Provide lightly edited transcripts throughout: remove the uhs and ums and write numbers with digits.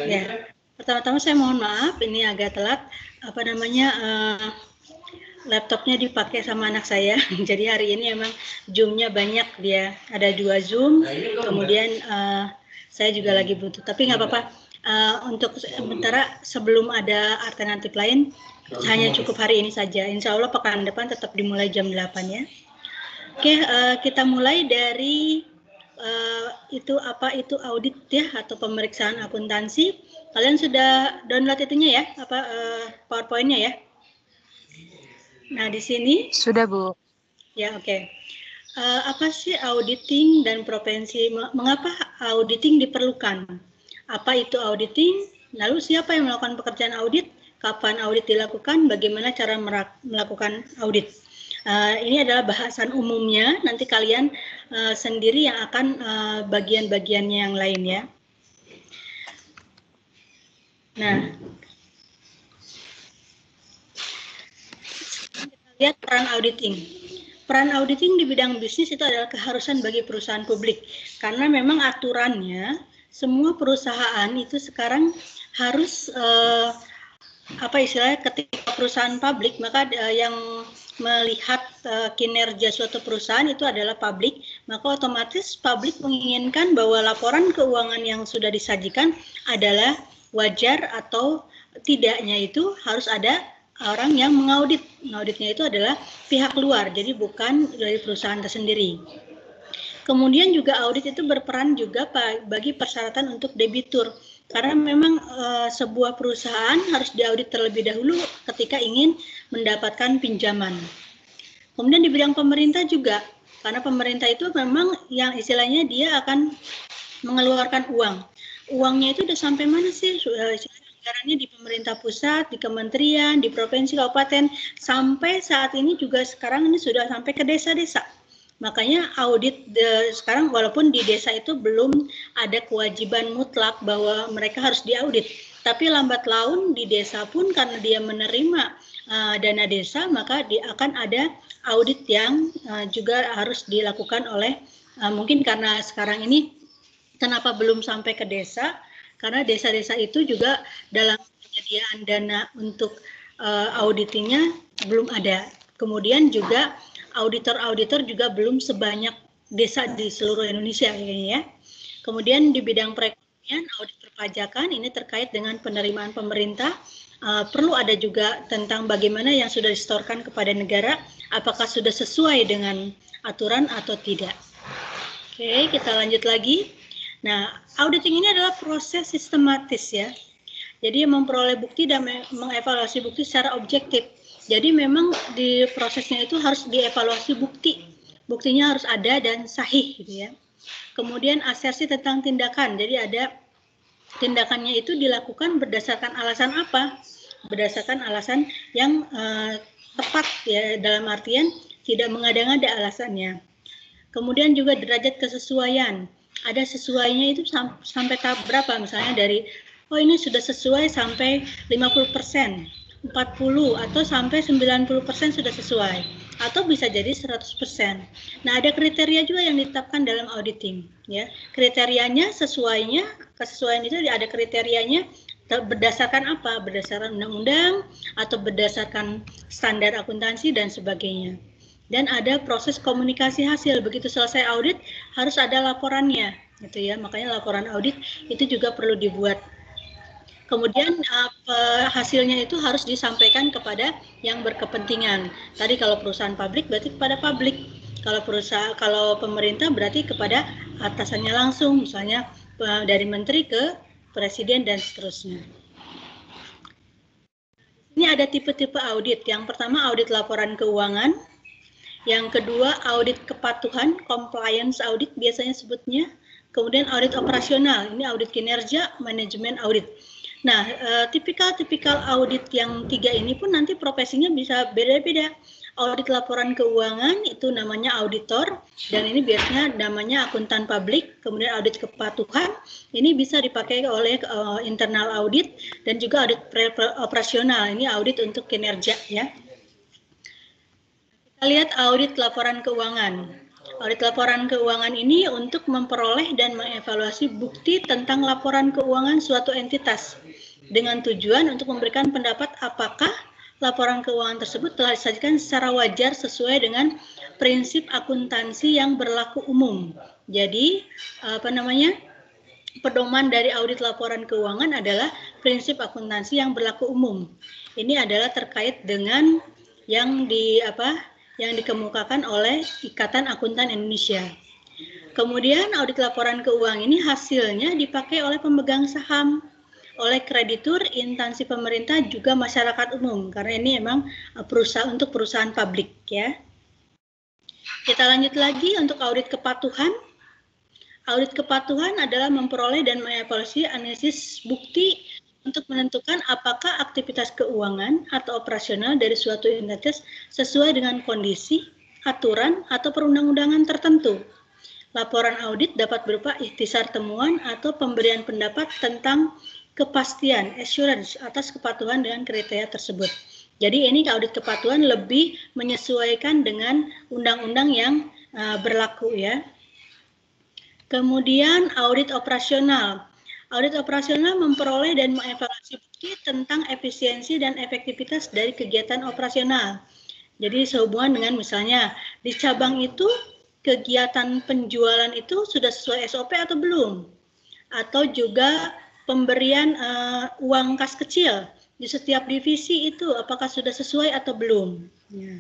Ya, pertama-tama saya mohon maaf, ini agak telat. Apa namanya, laptopnya dipakai sama anak saya. Jadi hari ini emang Zoom-nya banyak, dia ada 2 Zoom. Kemudian saya juga lagi butuh. Tapi nggak apa-apa. Untuk sementara sebelum ada alternatif lain, hanya cukup hari ini saja. Insya Allah pekan depan tetap dimulai jam 8 ya. Oke, kita mulai dari itu apa itu audit ya atau pemeriksaan akuntansi. Kalian sudah download itunya ya, apa PowerPoint-nya ya? Nah, di sini Sudah, Bu. ya, oke. Apa sih auditing dan propensi? Mengapa auditing diperlukan? Apa itu auditing? Lalu siapa yang melakukan pekerjaan audit? Kapan audit dilakukan? Bagaimana cara melakukan audit? Ini adalah bahasan umumnya. Nanti kalian sendiri yang akan bagian-bagiannya yang lain ya. Nah, kita lihat peran auditing. Peran auditing di bidang bisnis itu adalah keharusan bagi perusahaan publik, karena memang aturannya semua perusahaan itu sekarang harus apa istilahnya, ketika perusahaan publik maka yang melihat kinerja suatu perusahaan itu adalah publik, maka otomatis publik menginginkan bahwa laporan keuangan yang sudah disajikan adalah wajar atau tidaknya itu harus ada orang yang mengaudit. Mengauditnya itu adalah pihak luar, jadi bukan dari perusahaan tersendiri. Kemudian juga audit itu berperan juga bagi persyaratan untuk debitur, karena memang sebuah perusahaan harus diaudit terlebih dahulu ketika ingin mendapatkan pinjaman. Kemudian di bidang pemerintah juga, karena pemerintah itu memang yang istilahnya dia akan mengeluarkan uang. Uangnya itu udah sampai mana sih? Anggarannya di pemerintah pusat, di kementerian, di provinsi, kabupaten, sampai saat ini juga sekarang ini sudah sampai ke desa-desa. Makanya audit sekarang walaupun di desa itu belum ada kewajiban mutlak bahwa mereka harus diaudit, tapi lambat laun di desa pun karena dia menerima dana desa, maka dia akan ada audit yang juga harus dilakukan oleh mungkin karena sekarang ini kenapa belum sampai ke desa, karena desa-desa itu juga dalam penyediaan dana untuk auditingnya belum ada. Kemudian juga auditor-auditor juga belum sebanyak desa di seluruh Indonesia kayaknya ya. Kemudian di bidang perekonomian, audit perpajakan ini terkait dengan penerimaan pemerintah. Perlu ada juga tentang bagaimana yang sudah disetorkan kepada negara, apakah sudah sesuai dengan aturan atau tidak. Oke, kita lanjut lagi. Nah, auditing ini adalah proses sistematis ya. Jadi memperoleh bukti dan mengevaluasi bukti secara objektif. Jadi memang di prosesnya itu harus dievaluasi bukti. Buktinya harus ada dan sahih gitu ya. Kemudian asersi tentang tindakan. Jadi ada tindakannya itu dilakukan berdasarkan alasan apa? Berdasarkan alasan yang tepat ya, dalam artian tidak mengada-ngada alasannya. Kemudian juga derajat kesesuaian. Ada sesuainya itu sampai tahap berapa? Misalnya dari oh ini sudah sesuai sampai 50%, 40 atau sampai 90% sudah sesuai, atau bisa jadi 100%. Nah, ada kriteria juga yang ditetapkan dalam auditing ya. Kriterianya kesesuaian itu ada kriterianya berdasarkan apa? Berdasarkan undang-undang atau berdasarkan standar akuntansi dan sebagainya. Dan ada proses komunikasi hasil. Begitu selesai audit harus ada laporannya gitu ya. Makanya laporan audit itu juga perlu dibuat. Kemudian hasilnya itu harus disampaikan kepada yang berkepentingan. Tadi kalau perusahaan publik berarti kepada publik. Kalau pemerintah berarti kepada atasannya langsung, misalnya dari menteri ke presiden dan seterusnya. Ini ada tipe-tipe audit. Yang pertama audit laporan keuangan. Yang kedua, audit kepatuhan, compliance audit biasanya sebutnya. Kemudian audit operasional, ini audit kinerja, manajemen audit. Nah, tipikal audit yang 3 ini pun nanti profesinya bisa beda-beda. Audit laporan keuangan itu namanya auditor, dan ini biasanya namanya akuntan publik. Kemudian audit kepatuhan, ini bisa dipakai oleh internal audit, dan juga audit operasional, ini audit untuk kinerja ya. Kita lihat audit laporan keuangan. Audit laporan keuangan ini untuk memperoleh dan mengevaluasi bukti tentang laporan keuangan suatu entitas dengan tujuan untuk memberikan pendapat apakah laporan keuangan tersebut telah disajikan secara wajar sesuai dengan prinsip akuntansi yang berlaku umum. Jadi, pedoman dari audit laporan keuangan adalah prinsip akuntansi yang berlaku umum. Ini adalah terkait dengan yang dikemukakan oleh Ikatan Akuntan Indonesia. Kemudian audit laporan keuangan ini hasilnya dipakai oleh pemegang saham, oleh kreditur, instansi pemerintah, juga masyarakat umum, karena ini memang untuk perusahaan publik ya. Kita lanjut lagi untuk audit kepatuhan. Audit kepatuhan adalah memperoleh dan mengevaluasi analisis bukti untuk menentukan apakah aktivitas keuangan atau operasional dari suatu entitas sesuai dengan kondisi, aturan, atau perundang-undangan tertentu. Laporan audit dapat berupa ikhtisar temuan atau pemberian pendapat tentang kepastian, assurance, atas kepatuhan dengan kriteria tersebut. Jadi ini audit kepatuhan lebih menyesuaikan dengan undang-undang yang berlaku ya. Kemudian audit operasional. Audit operasional memperoleh dan mengevaluasi bukti tentang efisiensi dan efektivitas dari kegiatan operasional. Jadi sehubungan dengan misalnya di cabang itu kegiatan penjualan itu sudah sesuai SOP atau belum? Atau juga pemberian uang kas kecil di setiap divisi itu apakah sudah sesuai atau belum? Ya.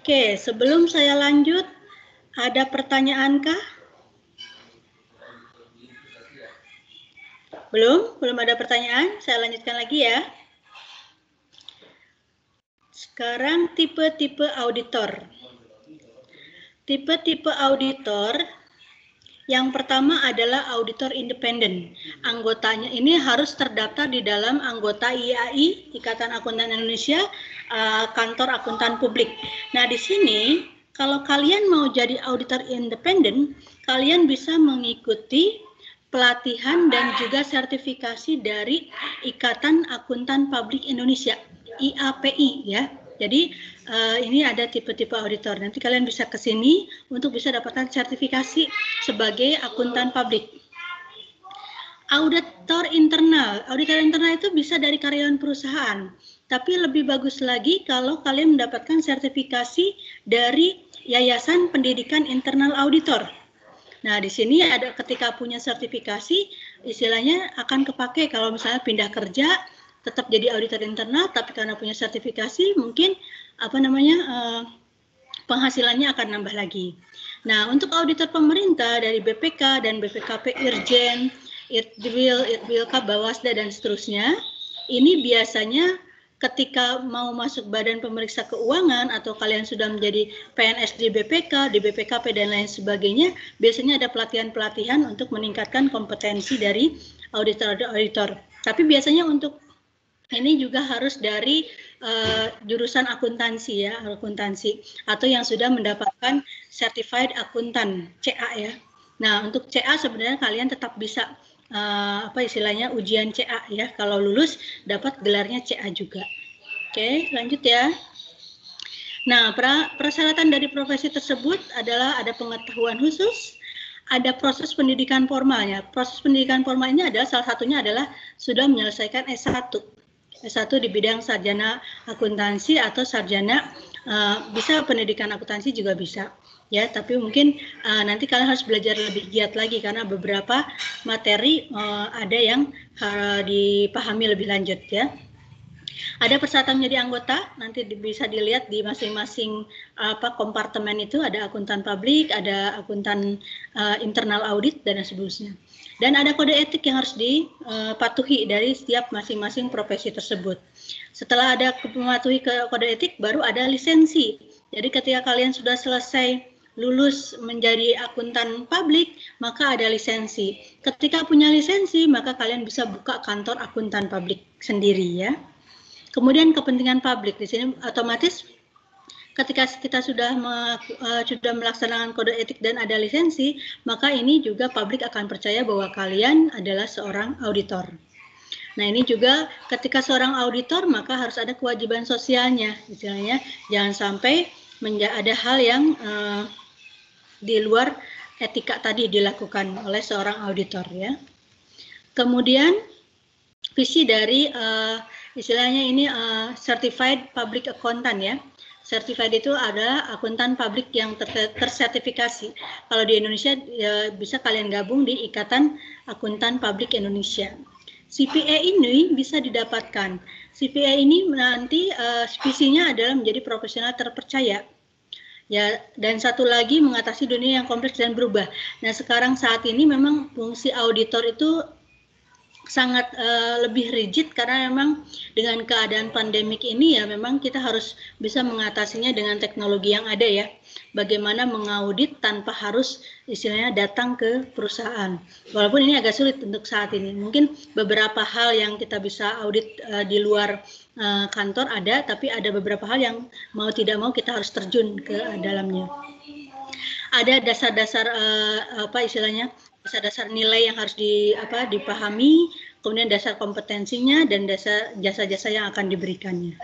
Oke, sebelum saya lanjut, ada pertanyaankah? Belum ada pertanyaan. Saya lanjutkan lagi ya. Sekarang tipe-tipe auditor. Tipe-tipe auditor yang pertama adalah auditor independen. Anggotanya ini harus terdaftar di dalam anggota IAI, Ikatan Akuntan Indonesia, kantor akuntan publik. Nah, di sini kalau kalian mau jadi auditor independen, kalian bisa mengikuti pelatihan dan juga sertifikasi dari Ikatan Akuntan Publik Indonesia, IAPI ya. Jadi ini ada tipe-tipe auditor. Nanti kalian bisa ke sini untuk bisa dapatkan sertifikasi sebagai akuntan publik. Auditor internal. Auditor internal itu bisa dari karyawan perusahaan. Tapi lebih bagus lagi kalau kalian mendapatkan sertifikasi dari Yayasan Pendidikan Internal Auditor. Nah, di sini ada ketika punya sertifikasi, istilahnya akan kepake kalau misalnya pindah kerja, tetap jadi auditor internal, tapi karena punya sertifikasi, mungkin penghasilannya akan nambah lagi. Nah, untuk auditor pemerintah dari BPK dan BPKP Irjen, Itwilka, Bawasda, dan seterusnya, ini biasanya ketika mau masuk badan pemeriksa keuangan atau kalian sudah menjadi PNS di BPK, di BPKP dan lain sebagainya, biasanya ada pelatihan-pelatihan untuk meningkatkan kompetensi dari auditor-auditor. Tapi biasanya untuk ini juga harus dari jurusan akuntansi ya, akuntansi atau yang sudah mendapatkan certified akuntan CA ya. Nah, untuk CA sebenarnya kalian tetap bisa ujian CA ya. Kalau lulus dapat gelarnya CA juga. Oke, lanjut ya. Nah, persyaratan dari profesi tersebut adalah ada pengetahuan khusus, ada proses pendidikan formalnya. Proses pendidikan formal ini adalah salah satunya adalah sudah menyelesaikan S1. S1 di bidang sarjana akuntansi atau sarjana bisa pendidikan akuntansi juga bisa. Ya, tapi mungkin nanti kalian harus belajar lebih giat lagi karena beberapa materi ada yang dipahami lebih lanjut ya. Ada persyaratan menjadi anggota, nanti bisa dilihat di masing-masing kompartemen itu ada akuntan publik, ada akuntan internal audit dan seterusnya. Dan ada kode etik yang harus dipatuhi dari setiap masing-masing profesi tersebut. Setelah ada mematuhi kode etik, baru ada lisensi. Jadi ketika kalian sudah selesai lulus menjadi akuntan publik, maka ada lisensi. Ketika punya lisensi, maka kalian bisa buka kantor akuntan publik sendiri ya. Kemudian kepentingan publik di sini otomatis ketika kita sudah melaksanakan kode etik dan ada lisensi, maka ini juga publik akan percaya bahwa kalian adalah seorang auditor. Nah, ini juga ketika seorang auditor maka harus ada kewajiban sosialnya, istilahnya jangan sampai ada hal yang di luar etika tadi dilakukan oleh seorang auditor ya. Kemudian visi dari istilahnya ini certified public accountant ya. Certified itu ada akuntan publik yang tersertifikasi. Kalau di Indonesia ya, bisa kalian gabung di Ikatan Akuntan Publik Indonesia. CPA ini bisa didapatkan. CPA ini nanti visinya adalah menjadi profesional terpercaya. Ya, dan satu lagi mengatasi dunia yang kompleks dan berubah. Nah, sekarang saat ini memang fungsi auditor itu sangat lebih rigid karena memang dengan keadaan pandemik ini ya memang kita harus bisa mengatasinya dengan teknologi yang ada ya. Bagaimana mengaudit tanpa harus istilahnya datang ke perusahaan. Walaupun ini agak sulit untuk saat ini. Mungkin beberapa hal yang kita bisa audit di luar kantor ada, tapi ada beberapa hal yang mau tidak mau kita harus terjun ke dalamnya. Ada dasar-dasar apa istilahnya? Dasar-dasar nilai yang harus dipahami, kemudian dasar kompetensinya dan dasar jasa-jasa yang akan diberikannya.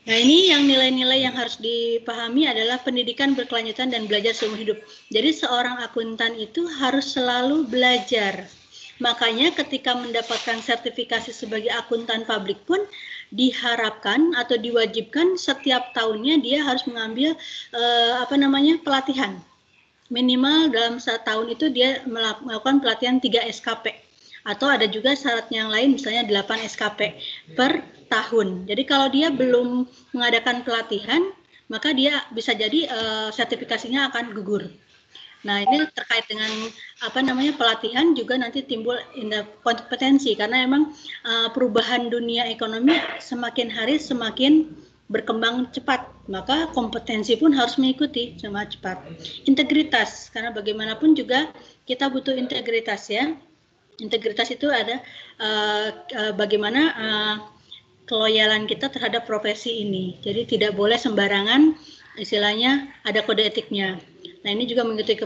Nah, ini yang nilai-nilai yang harus dipahami adalah pendidikan berkelanjutan dan belajar seumur hidup. Jadi seorang akuntan itu harus selalu belajar. Makanya ketika mendapatkan sertifikasi sebagai akuntan publik pun diharapkan atau diwajibkan setiap tahunnya dia harus mengambil pelatihan. Minimal dalam 1 tahun itu dia melakukan pelatihan 3 SKP. Atau ada juga syarat yang lain misalnya 8 SKP per tahun. Jadi kalau dia belum mengadakan pelatihan, maka dia bisa jadi sertifikasinya akan gugur. Nah, ini terkait dengan pelatihan juga nanti timbul kompetensi karena memang perubahan dunia ekonomi semakin hari semakin berkembang cepat, maka kompetensi pun harus mengikuti sama cepat. Integritas, karena bagaimanapun juga kita butuh integritas ya. Integritas itu ada bagaimana keloyalan kita terhadap profesi ini. Jadi tidak boleh sembarangan, istilahnya ada kode etiknya. Nah, ini juga mengikuti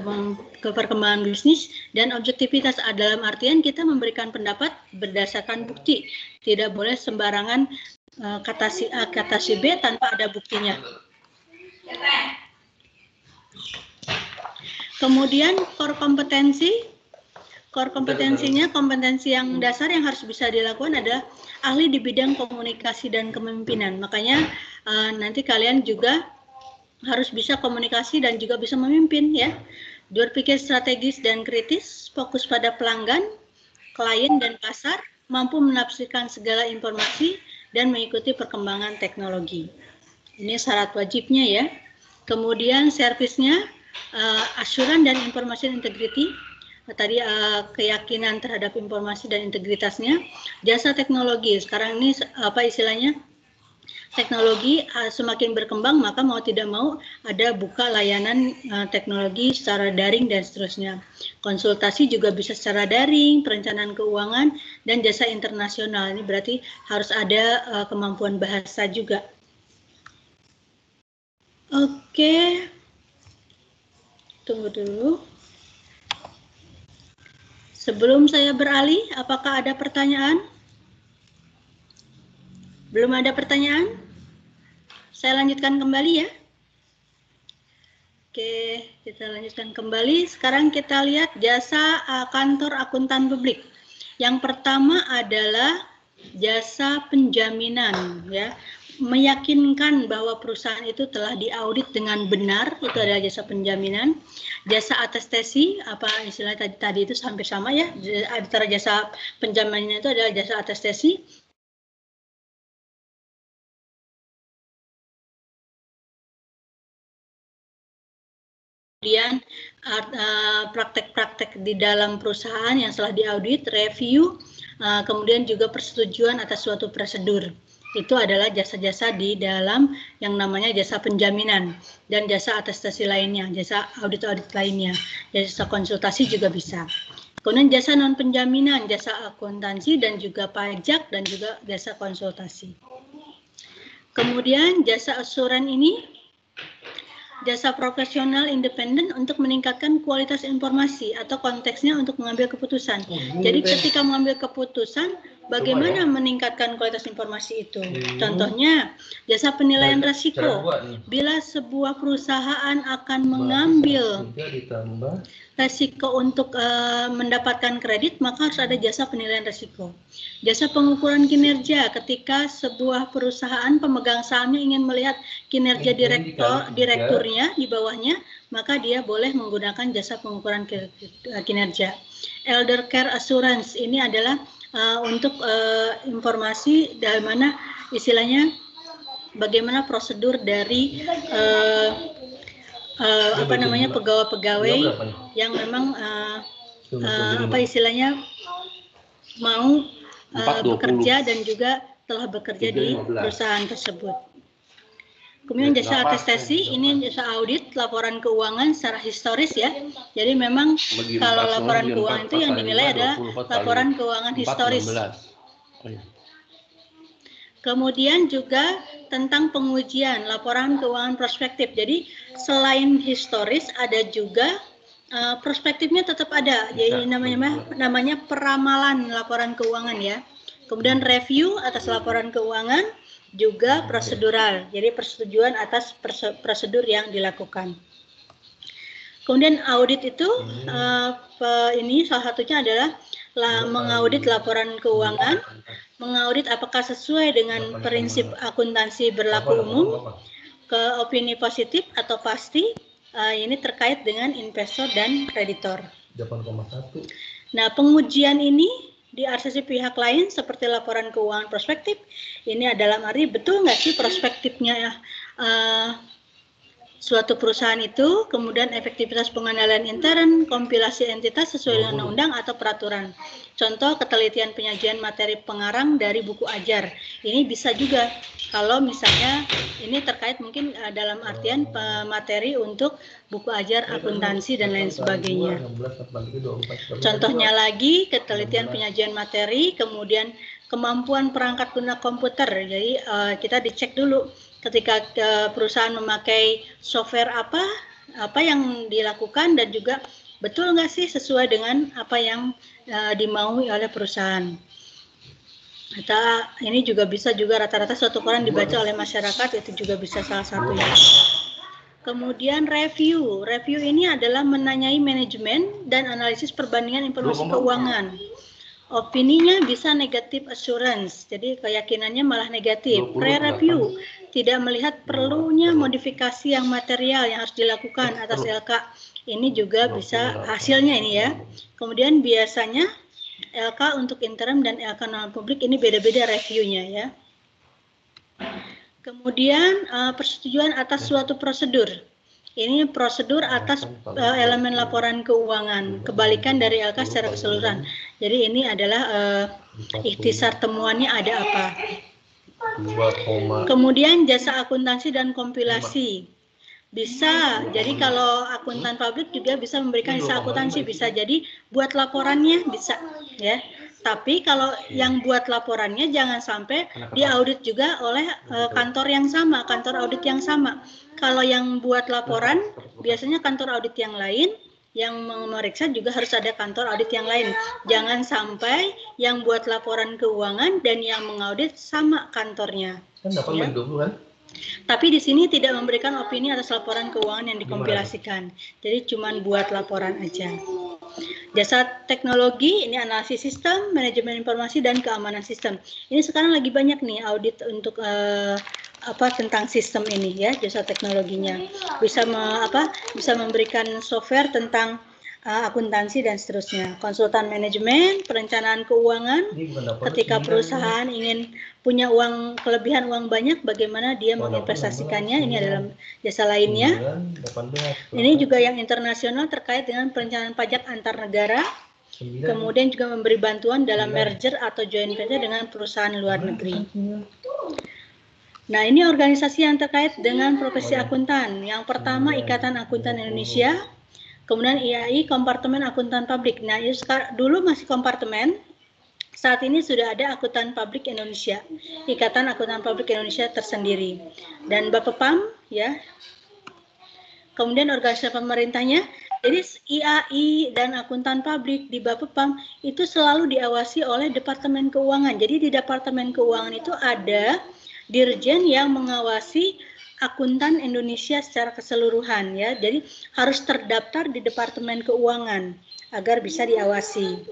perkembangan bisnis dan objektivitas dalam artian kita memberikan pendapat berdasarkan bukti. Tidak boleh sembarangan kata si A, kata si B tanpa ada buktinya. Kemudian core kompetensinya, kompetensi yang dasar yang harus bisa dilakukan adalah ahli di bidang komunikasi dan kepemimpinan. Makanya nanti kalian juga harus bisa komunikasi dan juga bisa memimpin ya. Berpikir strategis dan kritis, fokus pada pelanggan, klien dan pasar, mampu menafsirkan segala informasi dan mengikuti perkembangan teknologi. Ini syarat wajibnya ya. Kemudian servisnya, asuran dan information integrity. Tadi keyakinan terhadap informasi dan integritasnya. Jasa teknologi. Sekarang ini istilahnya? Teknologi semakin berkembang, maka mau tidak mau ada buka layanan teknologi secara daring dan seterusnya. Konsultasi juga bisa secara daring, perencanaan keuangan, dan jasa internasional. Ini berarti harus ada kemampuan bahasa juga. Oke, tunggu dulu. Sebelum saya beralih, apakah ada pertanyaan? Belum ada pertanyaan? Saya lanjutkan kembali ya. Oke, kita lanjutkan kembali. Sekarang kita lihat jasa kantor akuntan publik. Yang pertama adalah jasa penjaminan ya. Meyakinkan bahwa perusahaan itu telah diaudit dengan benar, itu adalah jasa penjaminan. Jasa atestasi, apa istilah tadi itu hampir sama ya. Antara jasa penjaminan itu adalah jasa atestasi. Kemudian praktek-praktek di dalam perusahaan yang setelah diaudit, review, kemudian juga persetujuan atas suatu prosedur. Itu adalah jasa-jasa di dalam yang namanya jasa penjaminan dan jasa atestasi lainnya, jasa audit-audit lainnya, jasa konsultasi juga bisa. Kemudian jasa non penjaminan, jasa akuntansi dan juga pajak dan juga jasa konsultasi. Kemudian jasa asuran ini jasa profesional independen untuk meningkatkan kualitas informasi atau konteksnya untuk mengambil keputusan. Jadi ketika mengambil keputusan, Bagaimana meningkatkan kualitas informasi itu? Contohnya, jasa penilaian risiko. Bila sebuah perusahaan akan mengambil risiko untuk mendapatkan kredit, maka harus ada jasa penilaian risiko. Jasa pengukuran kinerja, ketika sebuah perusahaan pemegang sahamnya ingin melihat kinerja direkturnya di bawahnya, maka dia boleh menggunakan jasa pengukuran kinerja. Elder Care Assurance ini adalah untuk informasi dari mana istilahnya bagaimana prosedur dari pegawai-pegawai yang memang istilahnya mau bekerja dan juga telah bekerja di perusahaan tersebut. Kemudian jasa atestasi, ini jasa audit laporan keuangan secara historis ya. Jadi memang kalau laporan keuangan itu yang dinilai adalah laporan keuangan historis. Kemudian juga tentang pengujian laporan keuangan prospektif. Jadi selain historis ada juga prospektifnya tetap ada. Jadi namanya peramalan laporan keuangan ya. Kemudian review atas laporan keuangan, juga prosedural, jadi persetujuan atas prosedur yang dilakukan. Kemudian audit itu ini salah satunya adalah mengaudit laporan keuangan, mengaudit apakah sesuai dengan prinsip akuntansi berlaku umum, ke opini positif atau pasti, ini terkait dengan investor dan kreditor. 8,1. Nah, pengujian ini di RCC pihak lain seperti laporan keuangan prospektif, ini adalah arti betul nggak sih prospektifnya suatu perusahaan itu, kemudian efektivitas pengendalian intern, kompilasi entitas sesuai dengan undang-undang atau peraturan. Contoh ketelitian penyajian materi pengarang dari buku ajar. Ini bisa juga kalau misalnya ini terkait mungkin dalam artian materi untuk buku ajar akuntansi dan lain sebagainya. Contohnya lagi ketelitian penyajian materi, kemudian kemampuan perangkat guna komputer. Jadi kita dicek dulu ketika perusahaan memakai software apa yang dilakukan dan juga betul nggak sih sesuai dengan apa yang dimaui oleh perusahaan. Ini juga bisa juga rata-rata suatu koran dibaca oleh masyarakat, itu juga bisa salah satunya. Kemudian review ini adalah menanyai manajemen dan analisis perbandingan informasi keuangan. Opininya bisa negative assurance, jadi keyakinannya malah negatif. Pre-review, tidak melihat perlunya modifikasi yang material yang harus dilakukan atas LK. Ini juga bisa hasilnya ini ya. Kemudian biasanya LK untuk interim dan LK non publik ini beda-beda reviewnya ya. Kemudian persetujuan atas suatu prosedur. Ini prosedur atas elemen laporan keuangan, kebalikan dari LK secara keseluruhan. Jadi ini adalah ikhtisar temuannya ada apa. Kemudian jasa akuntansi dan kompilasi. Bisa, jadi kalau akuntan publik juga bisa memberikan jasa akuntansi, bisa jadi buat laporannya bisa ya. Tapi kalau yang buat laporannya jangan sampai diaudit juga oleh kantor yang sama, kantor audit yang sama. Kalau yang buat laporan biasanya kantor audit yang lain, yang memeriksa juga harus ada kantor audit yang lain. Jangan sampai yang buat laporan keuangan dan yang mengaudit sama kantornya. Kan dapat dulu kan? Tapi di sini tidak memberikan opini atas laporan keuangan yang dikompilasikan. Jadi cuma buat laporan aja. Jasa teknologi, ini analisis sistem, manajemen informasi, dan keamanan sistem. Ini sekarang lagi banyak nih audit untuk tentang sistem ini ya, jasa teknologinya. Bisa memberikan software tentang akuntansi dan seterusnya. Konsultan manajemen, perencanaan keuangan, ketika perusahaan ingin punya kelebihan uang banyak, bagaimana dia menginvestasikannya, ini adalah jasa lainnya. Ini juga yang internasional terkait dengan perencanaan pajak antar negara, kemudian juga memberi bantuan dalam merger atau joint venture dengan perusahaan luar negeri. Nah, ini organisasi yang terkait dengan profesi akuntan. Yang pertama, Ikatan Akuntan Indonesia. Kemudian IAI, Kompartemen Akuntan Publik. Nah, dulu masih kompartemen, saat ini sudah ada Akuntan Publik Indonesia, Ikatan Akuntan Publik Indonesia tersendiri. Dan Bapepam, ya. Kemudian organisasi pemerintahnya, Jadi IAI dan akuntan publik di Bapepam itu selalu diawasi oleh Departemen Keuangan. Jadi di Departemen Keuangan itu ada dirjen yang mengawasi akuntan Indonesia secara keseluruhan ya. Jadi harus terdaftar di Departemen Keuangan agar bisa diawasi.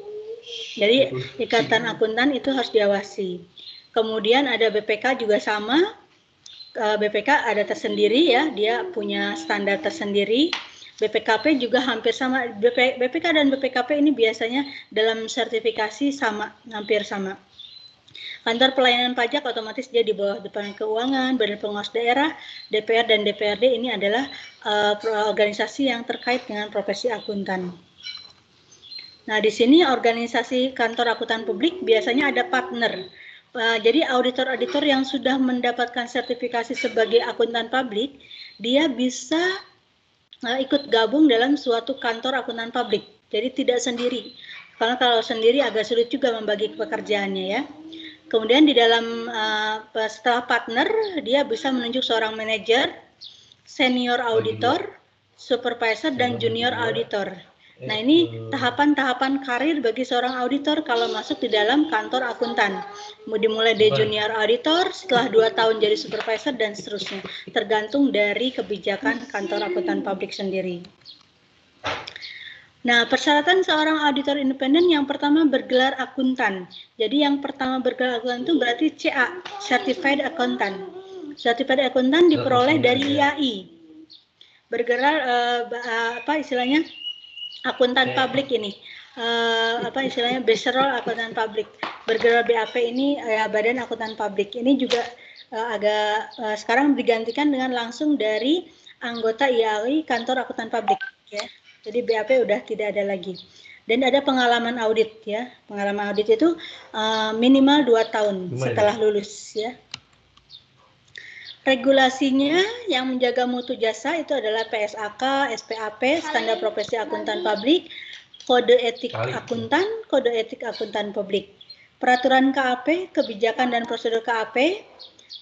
Jadi ikatan akuntan itu harus diawasi. Kemudian ada BPK juga sama. BPK ada tersendiri ya, dia punya standar tersendiri. BPKP juga hampir sama. BPK dan BPKP ini biasanya dalam sertifikasi sama, hampir sama. Kantor pelayanan pajak otomatis dia di bawah Departemen Keuangan, Badan Pengawas Daerah, DPR dan DPRD ini adalah organisasi yang terkait dengan profesi akuntan. Nah, di sini organisasi kantor akuntan publik biasanya ada partner. Jadi auditor-auditor yang sudah mendapatkan sertifikasi sebagai akuntan publik, dia bisa ikut gabung dalam suatu kantor akuntan publik. Jadi tidak sendiri. Karena kalau sendiri agak sulit juga membagi pekerjaannya ya. Kemudian di dalam setelah partner, dia bisa menunjuk seorang manajer, senior auditor, supervisor, dan junior auditor. Nah, ini tahapan-tahapan karir bagi seorang auditor kalau masuk di dalam kantor akuntan. Dimulai dari junior auditor, setelah 2 tahun jadi supervisor, dan seterusnya. Tergantung dari kebijakan kantor akuntan publik sendiri. Nah, persyaratan seorang auditor independen yang pertama bergelar akuntan. Jadi yang pertama bergelar akuntan itu berarti CA, Certified Accountant. Certified Accountant diperoleh dari IAI. Bergelar istilahnya akuntan publik ini. Istilahnya Bachelor Akuntan Publik. Bergelar BAP ini Badan Akuntan Publik. Ini juga agak sekarang digantikan dengan langsung dari anggota IAI Kantor Akuntan Publik ya. Jadi BAP udah tidak ada lagi. Dan ada pengalaman audit ya. Pengalaman audit itu minimal 2 tahun setelah lulus ya. Regulasinya yang menjaga mutu jasa itu adalah PSAK, SPAP, Standar Profesi Akuntan Publik, Kode Etik Akuntan, Kode Etik Akuntan Publik, Peraturan KAP, Kebijakan dan Prosedur KAP,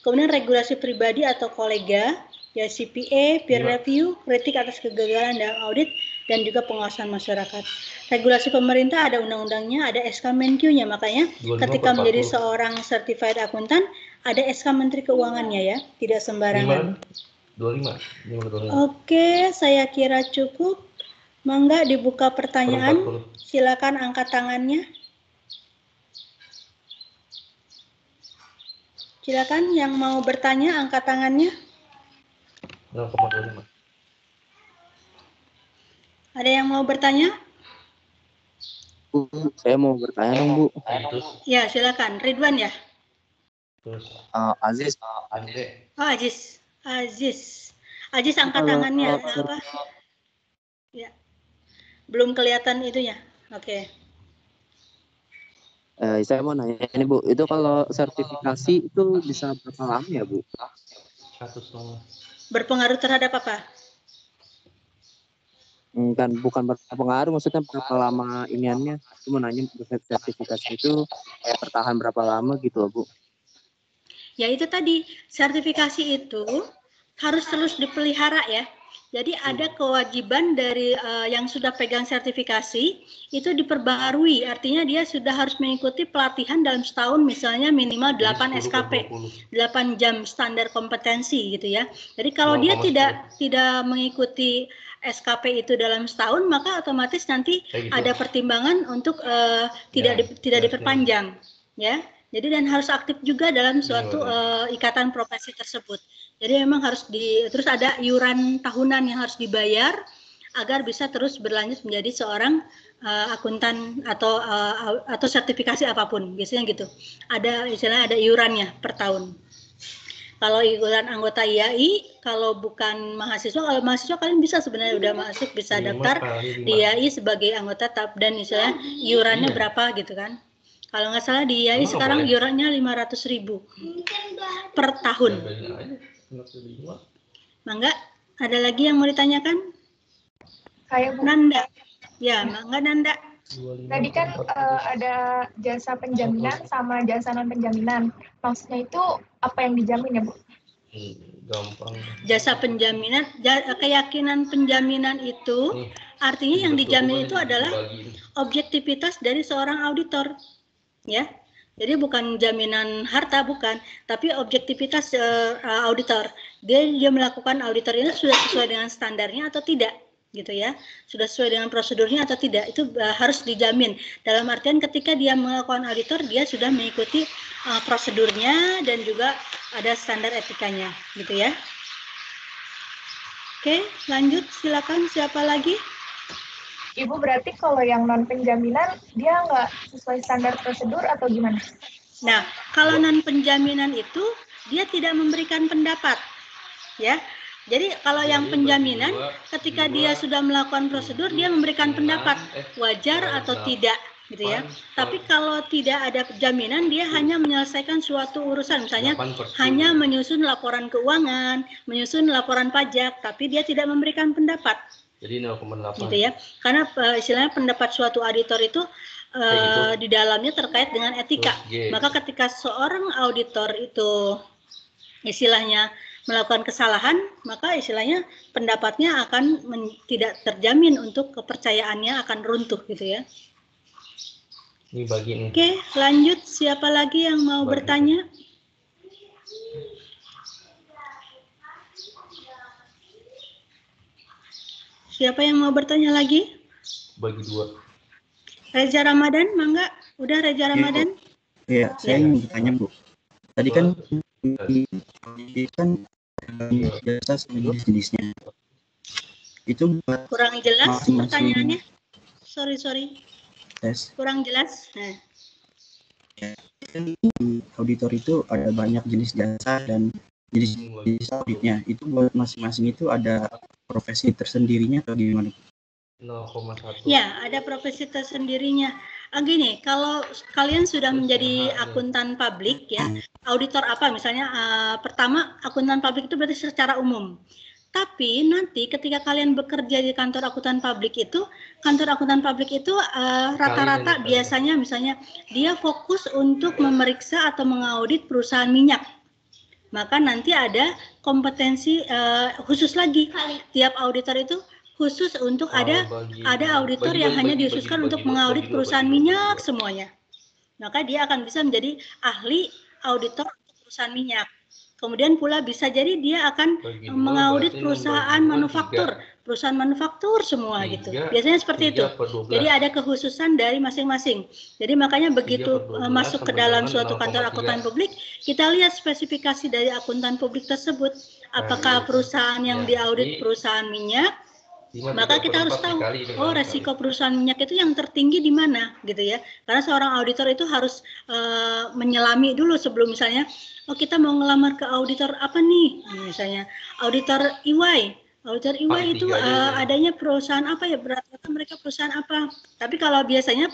kemudian regulasi pribadi atau kolega, ya CPA, peer review, kritik atas kegagalan dalam audit, dan juga pengawasan masyarakat. Regulasi pemerintah ada undang-undangnya, ada SK Menkyu-nya, makanya ketika menjadi seorang certified akuntan, ada SK Menteri Keuangannya ya, tidak sembarangan. 25. Oke, saya kira cukup. Mangga dibuka pertanyaan, silakan angkat tangannya. Silakan yang mau bertanya angkat tangannya. 0,25. Ada yang mau bertanya? Bu, saya mau bertanya dong, Bu. Ya, silakan. Ridwan ya? Aziz. Oh, Aziz. Aziz angkat tangannya. Apa? Ya. Belum kelihatan itunya. Oke. Saya mau nanya ini, Bu. Itu kalau sertifikasi itu bisa berapa lama ya, Bu? 100 tahun. Berpengaruh terhadap apa? Bukan berpengaruh, maksudnya berapa lama iniannya. Cuma nanya sertifikasi itu bertahan berapa lama gitu loh, Bu. Ya itu tadi, sertifikasi itu harus terus dipelihara ya. Jadi ada kewajiban dari yang sudah pegang sertifikasi itu diperbaharui. Artinya dia sudah harus mengikuti pelatihan dalam setahun misalnya minimal 8 SKP, 8 jam standar kompetensi gitu ya. Jadi kalau dia tidak mengikuti SKP itu dalam setahun, maka otomatis nanti ada pertimbangan untuk tidak diperpanjang ya. Jadi dan harus aktif juga dalam suatu ikatan profesi tersebut. Jadi memang harus terus ada iuran tahunan yang harus dibayar agar bisa terus berlanjut menjadi seorang akuntan atau sertifikasi apapun, biasanya gitu. Ada istilahnya ada iurannya per tahun. Kalau iuran anggota IAI, kalau bukan mahasiswa, kalau mahasiswa kalian bisa sebenarnya udah masuk bisa daftar di IAI sebagai anggota dan istilahnya iurannya berapa gitu kan. Kalau nggak salah di IAI sekarang iurannya 500.000 per tahun. Mangga, ada lagi yang mau ditanyakan? Saya Bu. Nanda. Ya, Mangga Nanda. Tadi kan ada jasa penjaminan sama jasa non penjaminan. Maksudnya itu apa yang dijamin ya, Bu? Gampang. Jasa penjaminan, keyakinan penjaminan itu artinya yang dijamin itu adalah objektivitas dari seorang auditor, ya. Jadi bukan jaminan harta, bukan, tapi objektivitas auditor. Dia melakukan auditor ini sudah sesuai dengan standarnya atau tidak, gitu ya. Sudah sesuai dengan prosedurnya atau tidak, itu harus dijamin. Dalam artian ketika dia melakukan auditor, dia sudah mengikuti prosedurnya dan juga ada standar etikanya, gitu ya. Oke, lanjut, silakan, siapa lagi? Ibu, berarti kalau yang non penjaminan dia nggak sesuai standar prosedur atau gimana? Nah, kalau non penjaminan itu dia tidak memberikan pendapat, ya. Jadi kalau yang penjaminan ketika dia sudah melakukan prosedur dia memberikan pendapat wajar atau tidak, gitu ya. Tapi kalau tidak ada jaminan dia hanya menyelesaikan suatu urusan, misalnya hanya menyusun laporan keuangan, menyusun laporan pajak, tapi dia tidak memberikan pendapat. Jadi 0,8. Gitu ya. Karena istilahnya pendapat suatu auditor itu di dalamnya terkait dengan etika. Maka ketika seorang auditor itu istilahnya melakukan kesalahan, maka istilahnya pendapatnya akan tidak terjamin untuk kepercayaannya akan runtuh, gitu ya. Ini bagi ini. Oke, lanjut. Siapa lagi yang mau bertanya? Siapa yang mau bertanya lagi? Bagi 2. Reza Ramadan, mangga. Udah Reza Ramadan? Iya, saya ingin bertanya, Bu. Tadi kan jasa sama jenis-jenisnya. Itu Kurang jelas pertanyaannya. Sorry. tes. Kurang jelas. Nah. Auditor itu ada banyak jenis jasa dan jenis auditnya. Itu buat masing-masing itu ada profesi tersendirinya atau gimana? 0,1. Ya, ada profesi tersendirinya. Gini, kalau kalian sudah menjadi akuntan publik, ya, auditor apa misalnya, pertama akuntan publik itu berarti secara umum. Tapi nanti ketika kalian bekerja di kantor akuntan publik itu, rata-rata biasanya misalnya dia fokus untuk memeriksa atau mengaudit perusahaan minyak. Maka nanti ada kompetensi khusus lagi. Tiap auditor itu khusus untuk ada auditor yang hanya dikhususkan untuk mengaudit perusahaan minyak semuanya. Maka dia akan bisa menjadi ahli auditor untuk perusahaan minyak. Kemudian pula bisa jadi dia akan mengaudit perusahaan manufaktur semua gitu. Biasanya seperti itu. Jadi ada kekhususan dari masing-masing. Jadi makanya begitu masuk ke dalam suatu kantor akuntan publik, kita lihat spesifikasi dari akuntan publik tersebut. Apakah perusahaan yang diaudit perusahaan minyak? Maka kita harus tahu, resiko perusahaan minyak itu yang tertinggi di mana, gitu ya. Karena seorang auditor itu harus menyelami dulu sebelum misalnya, kita mau ngelamar ke auditor apa nih, misalnya auditor EY. Auditor EY itu adanya perusahaan apa ya, berarti mereka perusahaan apa. Tapi kalau biasanya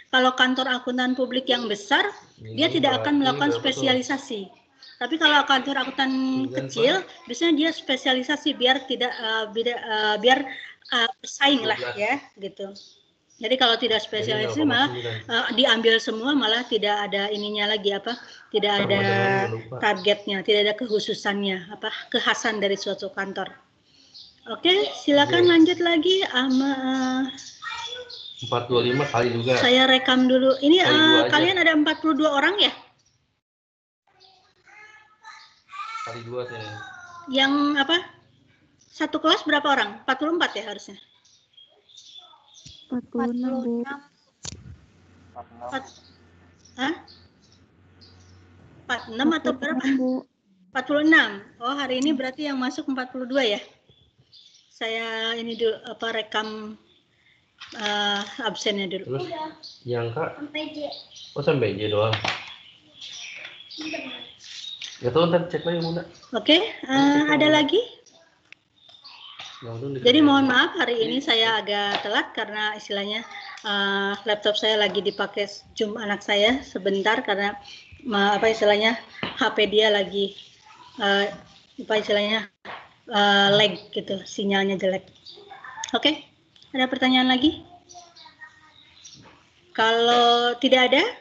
kalau kantor akuntan publik yang besar, dia tidak akan melakukan spesialisasi. Tapi kalau kantor akuntan kecil, biasanya dia spesialisasi biar tidak biar bersaing lah ya, gitu. Jadi kalau tidak spesialisasi malah diambil semua, malah tidak ada ininya lagi tidak ada targetnya, tidak ada kekhususannya kekhasan dari suatu kantor. Oke, silakan lanjut lagi. 425 kali juga. Saya rekam dulu. Ini kalian ada 42 orang ya? Kali 2 tadi. Yang satu kelas berapa orang? 44 ya harusnya. 46, Bu. 46 atau berapa? 46. Oh, hari ini berarti yang masuk 42 ya. Saya ini dulu rekam absennya dulu. Terus yang Kak? Sampai J doang. Ya tahu, ntar cek lagi Bunda. Oke, ada lagi? Jadi mohon maaf hari ini saya agak telat karena istilahnya laptop saya lagi dipakai Zoom anak saya sebentar karena istilahnya HP dia lagi lag gitu, sinyalnya jelek. Oke, ada pertanyaan lagi? Kalau tidak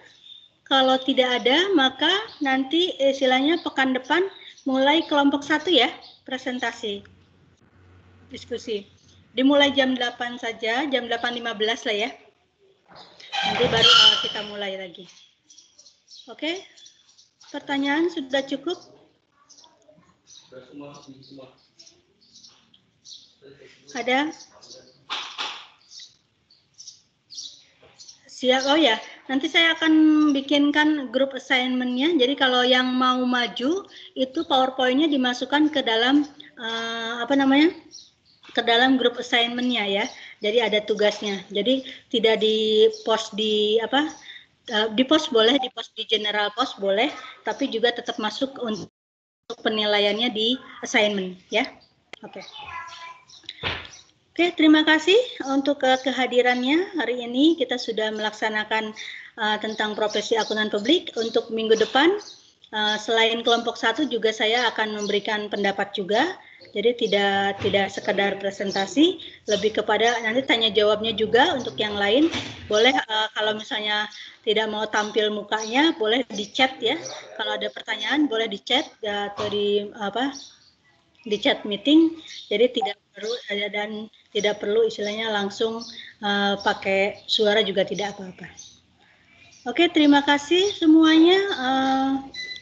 ada, maka nanti istilahnya pekan depan mulai kelompok 1 ya, presentasi, diskusi. Dimulai jam 8 saja, jam 8.15 lah ya. Nanti baru kita mulai lagi. Oke, pertanyaan sudah cukup? Ada? Siap, oh ya, nanti saya akan bikinkan grup assignment-nya. Jadi kalau yang mau maju, itu PowerPoint-nya dimasukkan ke dalam, ke dalam grup assignment-nya ya. Jadi ada tugasnya. Jadi tidak di-post di-post boleh, di-post di general post boleh, tapi juga tetap masuk untuk penilaiannya di assignment ya. Oke. Oke, terima kasih untuk kehadirannya. Hari ini kita sudah melaksanakan tentang profesi akuntan publik. Untuk minggu depan, selain kelompok 1 juga saya akan memberikan pendapat juga. Jadi tidak sekedar presentasi, lebih kepada nanti tanya jawabnya juga untuk yang lain. Boleh kalau misalnya tidak mau tampil mukanya, boleh di chat ya. Kalau ada pertanyaan boleh di chat atau di chat meeting. Jadi tidak perlu istilahnya langsung pakai suara juga tidak apa-apa. Oke, terima kasih semuanya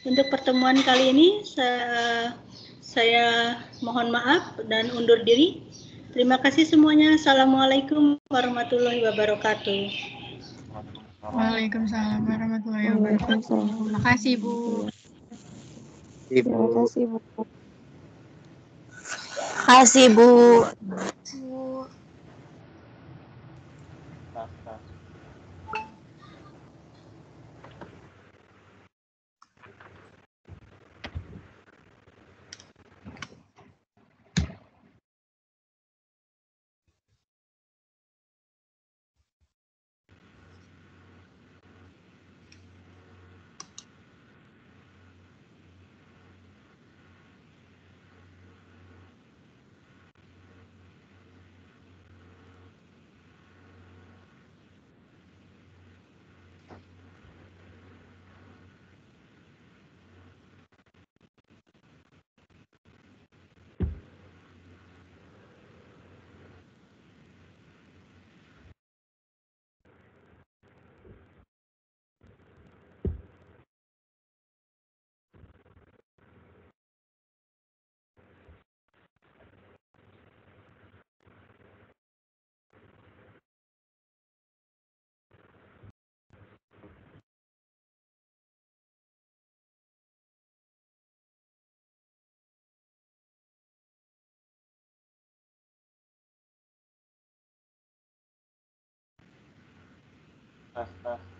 untuk pertemuan kali ini. Saya mohon maaf dan undur diri. Terima kasih semuanya. Assalamualaikum warahmatullahi wabarakatuh. Waalaikumsalam warahmatullahi wabarakatuh. Terima kasih, Bu. Terima kasih, Bu. Kasih, Bu. Tas.